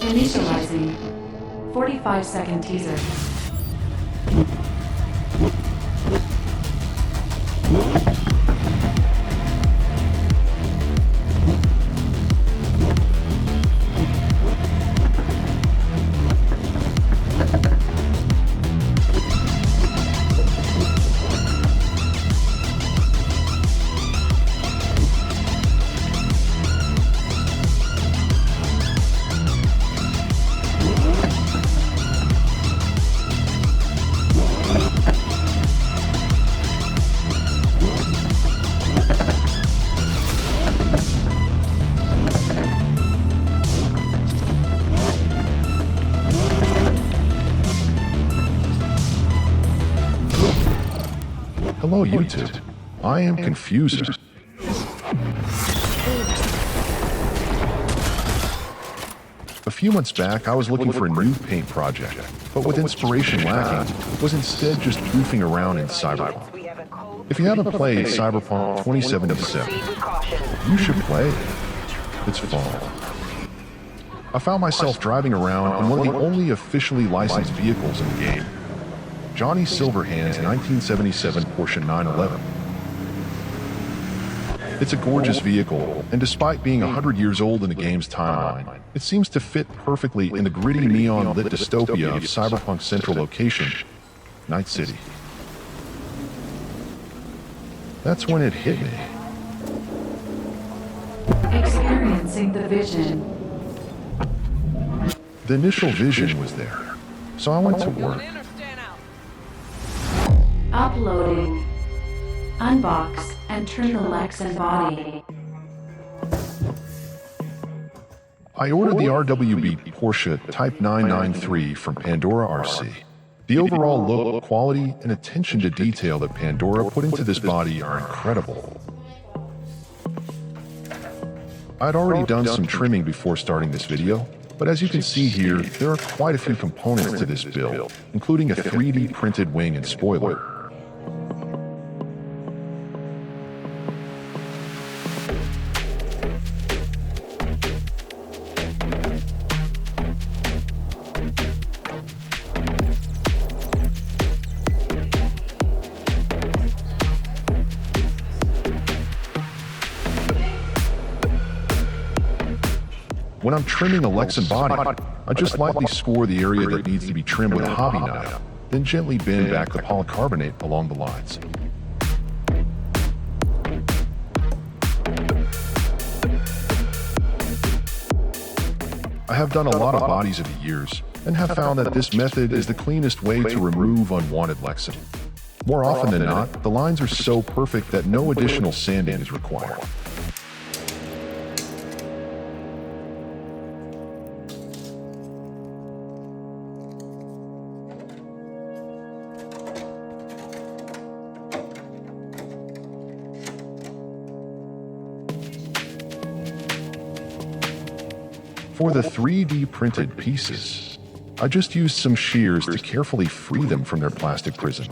Initializing. 45-second teaser. Hello, YouTube. I am Confuser. A few months back, I was looking for a new paint project, but with inspiration lacking, was instead just goofing around in Cyberpunk. If you haven't played Cyberpunk 2077, you should play it. It's fun. I found myself driving around in one of the only officially licensed vehicles in the game, Johnny Silverhand's 1977 Porsche 911. It's a gorgeous vehicle, and despite being 100 years old in the game's timeline, it seems to fit perfectly in the gritty neon-lit dystopia of Cyberpunk's central location, Night City. That's when it hit me. Experiencing the vision. The initial vision was there, so I went to work. Uploading. Unbox and trim the Lexan body. I ordered the RWB Porsche Type 993 from Pandora RC. The overall look, quality, and attention to detail that Pandora put into this body are incredible. I'd already done some trimming before starting this video, but as you can see here, there are quite a few components to this build, including a 3D printed wing and spoiler. When I'm trimming a Lexan body, I just lightly score the area that needs to be trimmed with a hobby knife, then gently bend back the polycarbonate along the lines. I have done a lot of bodies over the years, and have found that this method is the cleanest way to remove unwanted Lexan. More often than not, the lines are so perfect that no additional sanding is required. For the 3D printed pieces, I just used some shears to carefully free them from their plastic prison.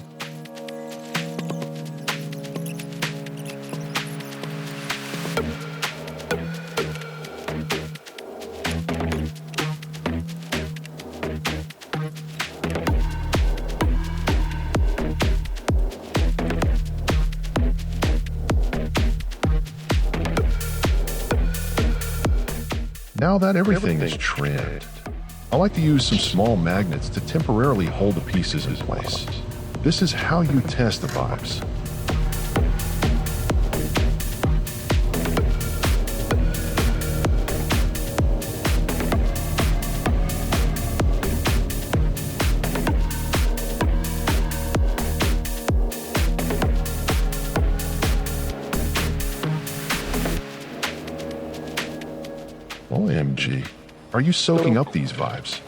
Now that everything is trimmed, I like to use some small magnets to temporarily hold the pieces in place. This is how you test the vibes. OMG, are you soaking up these vibes?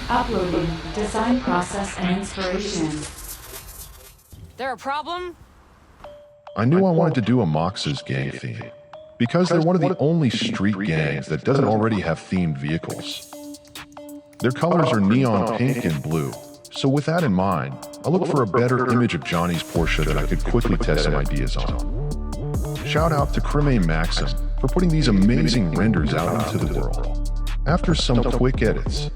Uploading design process and inspiration. There a problem? I knew I wanted to do a Moxes Gang theme, because they're one of the only street gangs that doesn't already have themed vehicles. Their colors are neon pink and blue, So with that in mind, I looked for a better image of Johnny's Porsche that I could quickly test some ideas on. Shout out to Creme Maxim for putting these amazing renders out into the world. After some quick edits,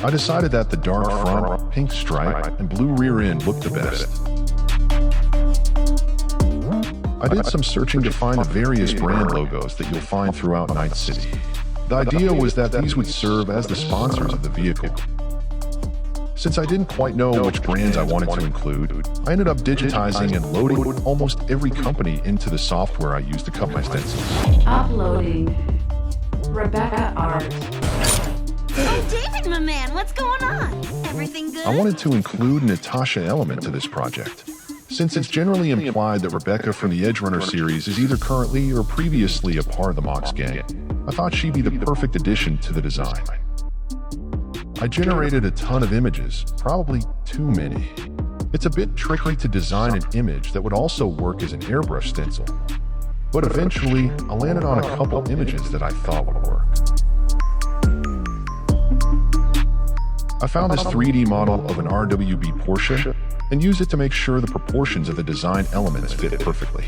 I decided that the dark front, pink stripe, and blue rear end looked the best. I did some searching to find the various brand logos that you'll find throughout Night City. The idea was that these would serve as the sponsors of the vehicle. Since I didn't quite know which brands I wanted to include, I ended up digitizing and loading almost every company into the software I used to cut my stencils. Uploading. Rebecca Art. Oh, David, my man, what's going on? Everything good? I wanted to include an Itasha element to this project, since it's generally implied that Rebecca from the Edgerunners series is either currently or previously a part of the Moxes Gang. I thought she'd be the perfect addition to the design. I generated a ton of images, probably too many. It's a bit tricky to design an image that would also work as an airbrush stencil, but eventually I landed on a couple images that I thought would work. I found this 3D model of an RWB Porsche and used it to make sure the proportions of the design elements fit perfectly.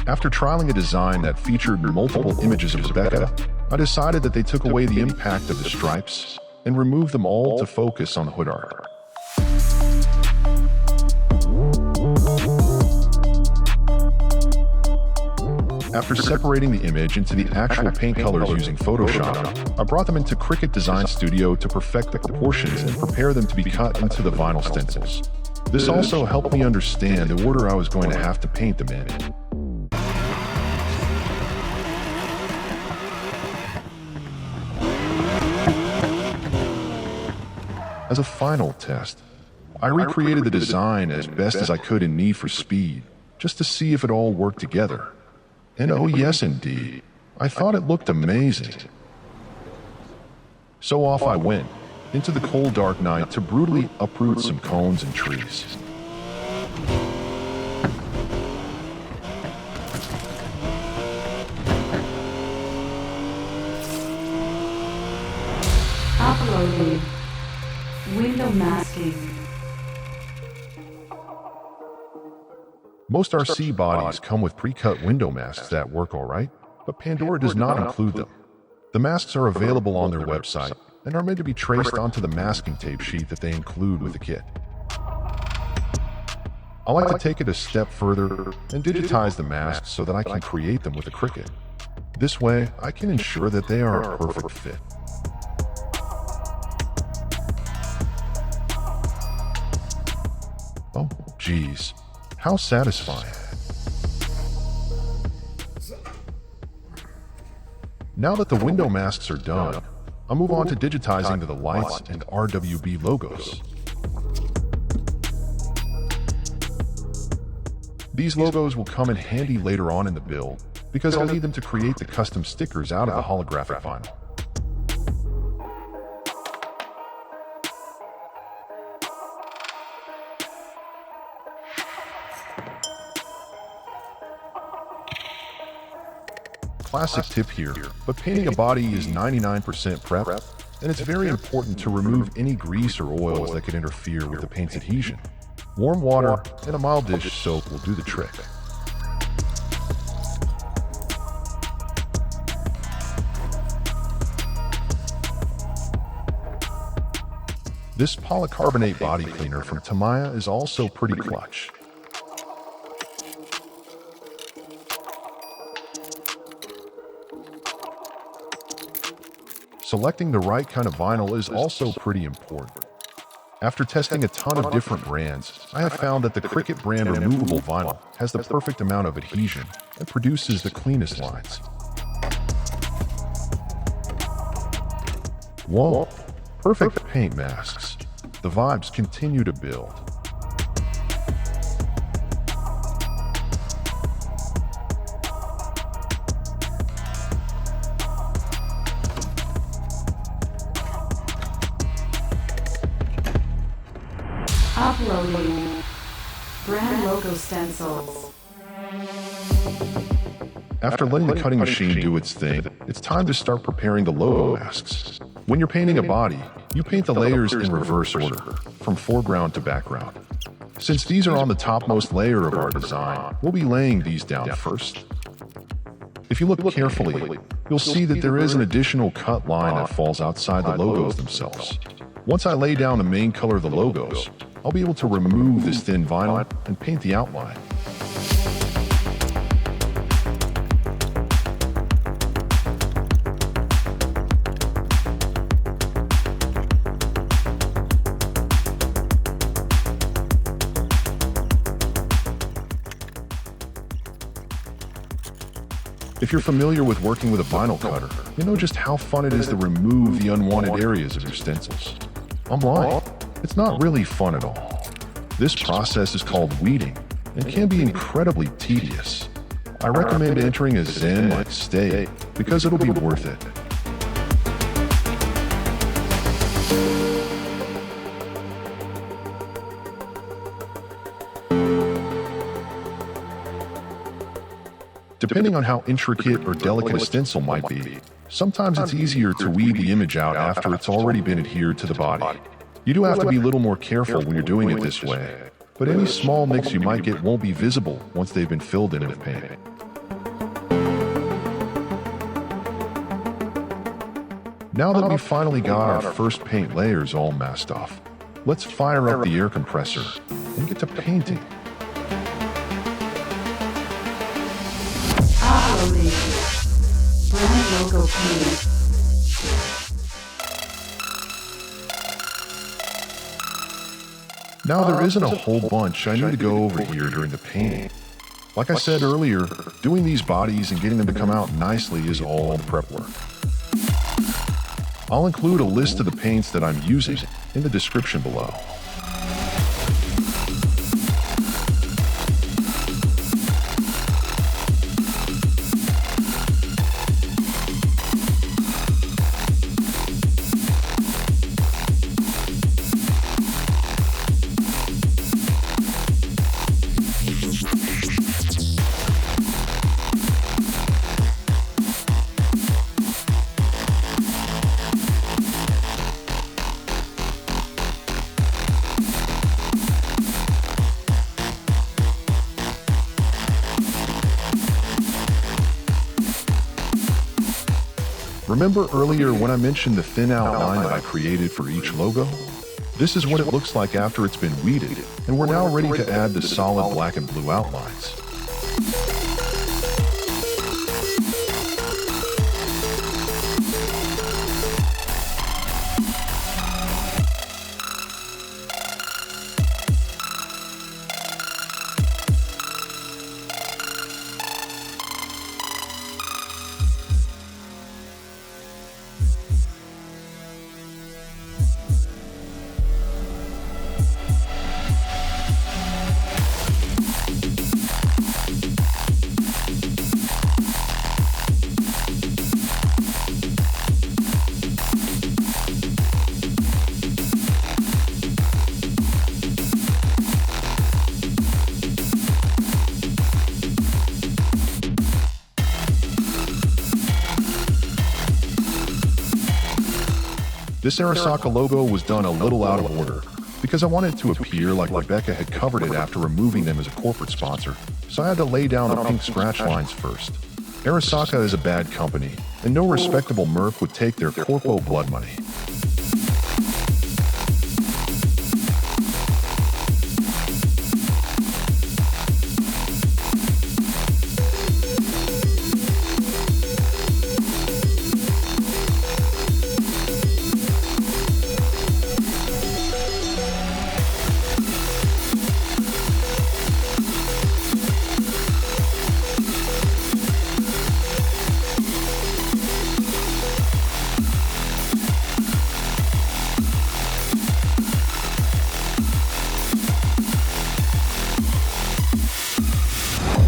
After trialing a design that featured multiple images of Rebecca, I decided that they took away the impact of the stripes and removed them all to focus on the hood art. After separating the image into the actual paint colors using Photoshop, I brought them into Cricut Design Studio to perfect the proportions and prepare them to be cut into the vinyl stencils. This also helped me understand the order I was going to have to paint them in. As a final test, I recreated the design as best as I could in Need for Speed, just to see if it all worked together. And oh yes indeed, I thought it looked amazing. So off I went, into the cold dark night to brutally uproot some cones and trees. Uploading. Window masking. Most RC bodies come with pre-cut window masks that work alright, but Pandora does not include them. The masks are available on their website and are meant to be traced onto the masking tape sheet that they include with the kit. I like to take it a step further and digitize the masks so that I can create them with a Cricut. This way, I can ensure that they are a perfect fit. Oh, geez. How satisfying. Now that the window masks are done, I'll move on to digitizing the lights and RWB logos. These logos will come in handy later on in the build, because I'll need them to create the custom stickers out of the holographic vinyl. Classic tip here, but painting a body is 99% prep, and it's very important to remove any grease or oils that could interfere with the paint's adhesion. Warm water and a mild dish soap will do the trick. This polycarbonate body cleaner from Tamiya is also pretty clutch. Selecting the right kind of vinyl is also pretty important. After testing a ton of different brands, I have found that the Cricut brand removable vinyl has the perfect amount of adhesion and produces the cleanest lines. Whoa, perfect paint masks. The vibes continue to build. Uploading. Brand logo stencils. After letting the cutting machine do its thing, it's time to start preparing the logo masks. When you're painting a body, you paint the layers in reverse order, from foreground to background. Since these are on the topmost layer of our design, we'll be laying these down first. If you look carefully, you'll see that there is an additional cut line that falls outside the logos themselves. Once I lay down the main color of the logos, I'll be able to remove this thin vinyl and paint the outline. If you're familiar with working with a vinyl cutter, you know just how fun it is to remove the unwanted areas of your stencils. I'm lying. It's not really fun at all. This process is called weeding and can be incredibly tedious. I recommend entering a zen-like state because it'll be worth it. Depending on how intricate or delicate a stencil might be, sometimes it's easier to weed the image out after it's already been adhered to the body. You do have to be a little more careful when you're doing it this way, but any small nicks you might get won't be visible once they've been filled in with paint. Now that we've finally got our first paint layers all masked off, let's fire up the air compressor and get to painting. Uploading. Brand logo paint. Now there isn't a whole bunch I need to go over here during the painting. Like I said earlier, doing these bodies and getting them to come out nicely is all prep work. I'll include a list of the paints that I'm using in the description below. Remember earlier when I mentioned the thin outline that I created for each logo? This is what it looks like after it's been weeded, and we're now ready to add the solid black and blue outlines. This Arasaka logo was done a little out of order because I wanted it to appear like Rebecca had covered it after removing them as a corporate sponsor, so I had to lay down the pink scratch lines first. Arasaka is a bad company, and no respectable merc would take their corpo blood money.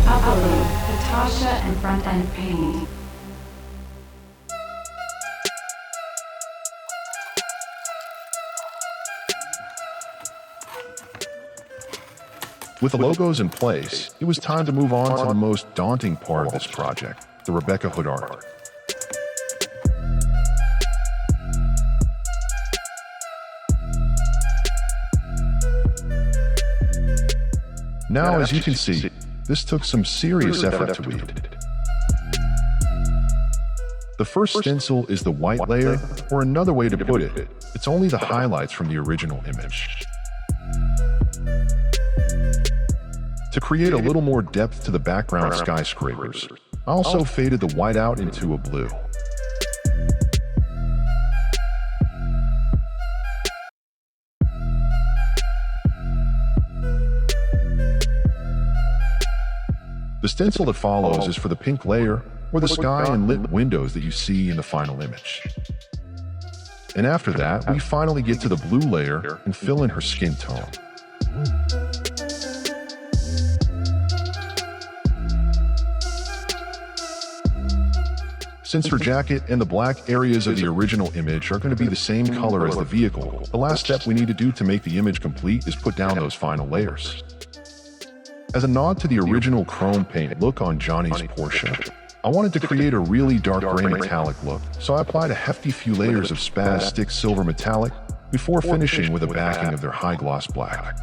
Uploading. Itasha and front-end paint. With the logos in place, it was time to move on to the most daunting part of this project, the Rebecca Hood art. Now, as you can see, this took some serious effort to weave. The first stencil is the white layer, or another way to put it, it's only the highlights from the original image. To create a little more depth to the background skyscrapers, I also faded the white out into a blue. The stencil that follows is for the pink layer, or the sky and lit windows that you see in the final image. And after that, we finally get to the blue layer and fill in her skin tone. Since her jacket and the black areas of the original image are going to be the same color as the vehicle, the last step we need to do to make the image complete is put down those final layers. As a nod to the original chrome paint look on Johnny's Porsche, I wanted to create a really dark gray metallic look, so I applied a hefty few layers of Spaz Stick Silver Metallic before finishing with a backing of their high gloss black.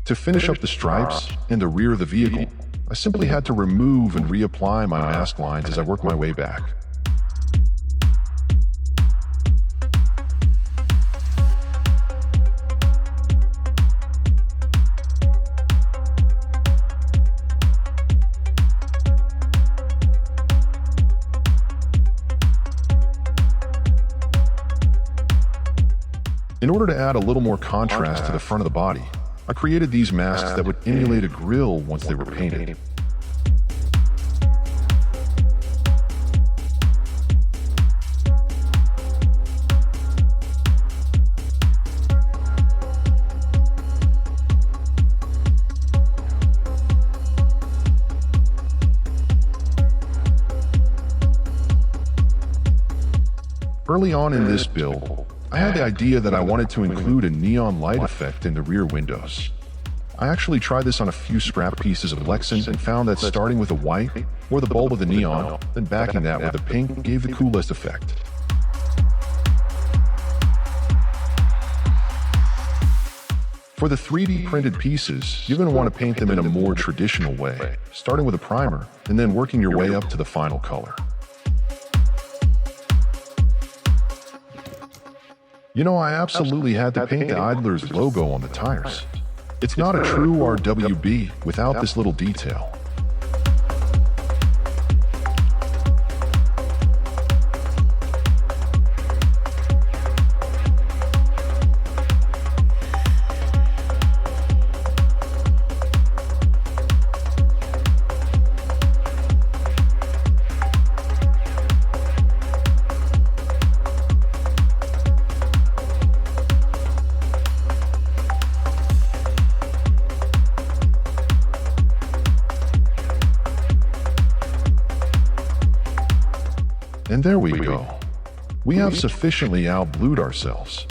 To finish up the stripes and the rear of the vehicle, I simply had to remove and reapply my mask lines as I worked my way back. In order to add a little more contrast to the front of the body, I created these masks that would emulate a grille once they were painted. Early on in this build, I had the idea that I wanted to include a neon light effect in the rear windows. I actually tried this on a few scrap pieces of Lexan and found that starting with the white, or the bulb of the neon, then backing that with the pink gave the coolest effect. For the 3D printed pieces, you're going to want to paint them in a more traditional way, starting with a primer and then working your way up to the final color. You know, I absolutely had to paint the Idler's logo on the tires. It's not a true RWB without this little detail. And there we go. We have sufficiently out-blued ourselves.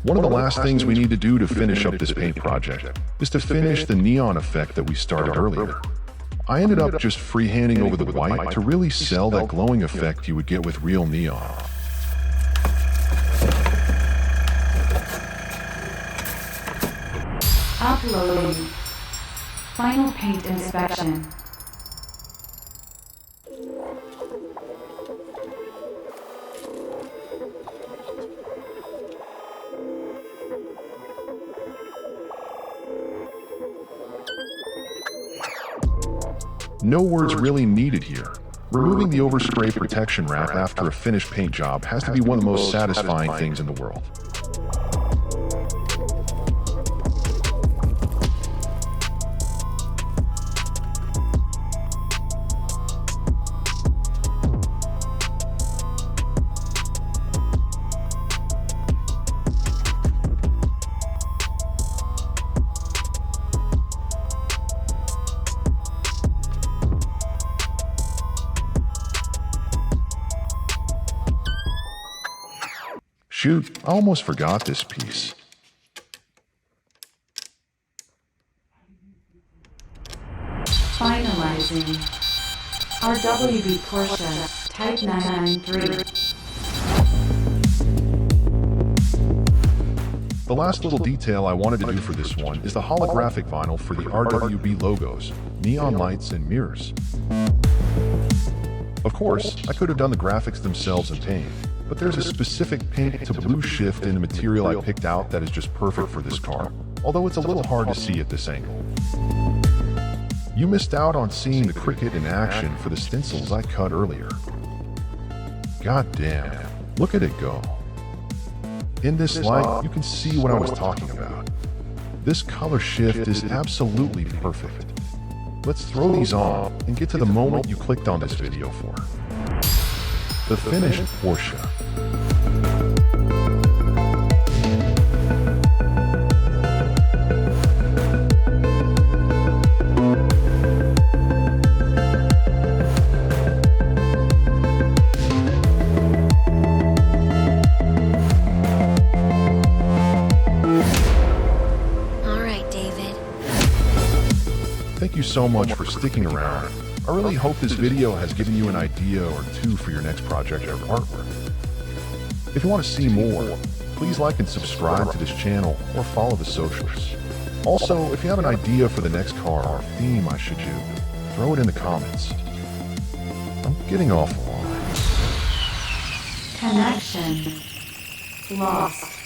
One of the last things we need to do to finish up this paint project is to finish the neon effect that we started earlier. I ended up just freehanding over the white to really sell that glowing effect you would get with real neon. Uploading. Final paint inspection. No words really needed here. Removing the overspray protection wrap after a finished paint job has to be one of the most satisfying things in the world. Shoot, I almost forgot this piece. Finalizing. RWB Porsche Type 993. The last little detail I wanted to do for this one is the holographic vinyl for the RWB logos, neon lights, and mirrors. Of course, I could have done the graphics themselves in paint, but there's a specific pink to blue shift in the material I picked out that is just perfect for this car, although it's a little hard to see at this angle. You missed out on seeing the Cricut in action for the stencils I cut earlier. God damn, look at it go. In this light, you can see what I was talking about. This color shift is absolutely perfect. Let's throw these on and get to the moment you clicked on this video for. The finished Porsche. All right, David. Thank you so much for sticking around. I really hope this video has given you an idea or two for your next project or artwork. If you want to see more, please like and subscribe to this channel or follow the socials. Also, if you have an idea for the next car or theme I should do, throw it in the comments. I'm getting off the line. Connection lost.